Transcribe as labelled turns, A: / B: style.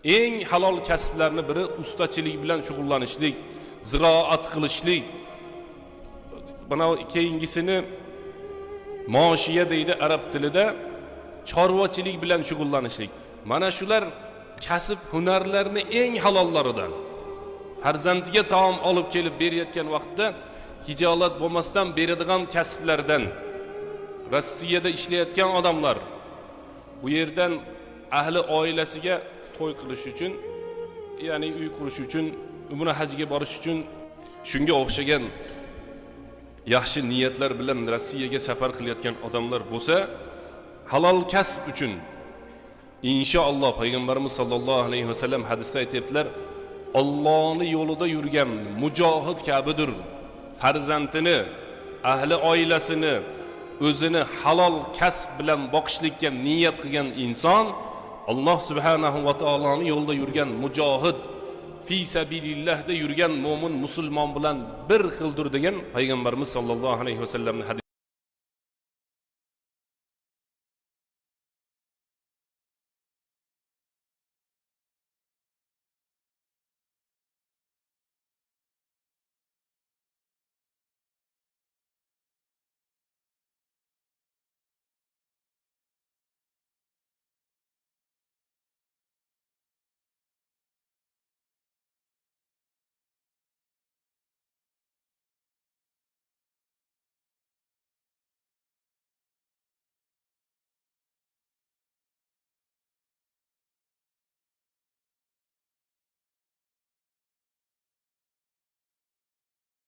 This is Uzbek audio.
A: Eng halol kasblarning biri ustachilik bilan shug'ullanishlik, ziroat qilishlik. Bana keyingisini moshiya deydi arab tilida, chorvachilik bilan shug'ullanishlik. Mana shular kasb hunarlarning eng halollaridan. Farzandiga taom olib kelib berayotgan vaqtda hijolat bo'lmasdan beradigan kasblardan. Rossiyada ishlayotgan odamlar bu yerdan ahli oilasiga to'y qilish uchun, ya'ni uy qurish uchun, umra hajga borish uchun shunga o'xshagan yaxshi niyatlar bilan Rossiyaga safar qilayotgan odamlar bo'lsa, halol kasb uchun inshaalloh payg'ambarimiz sollallohu alayhi vasallam hadisda aytibdilar, Allohning yo'lida yurgan mujohid kabidir. Farzandini, ahli oilasini, o'zini halol kasb bilan boqishlikka niyat qilgan inson Alloh subhanahu va taoloning yo'lida yurgan mujohid, fi sabilillahda yurgan mo'min musulmon bilan bir xildir degan payg'ambarimiz sollallohu alayhi vasallamning hadisi.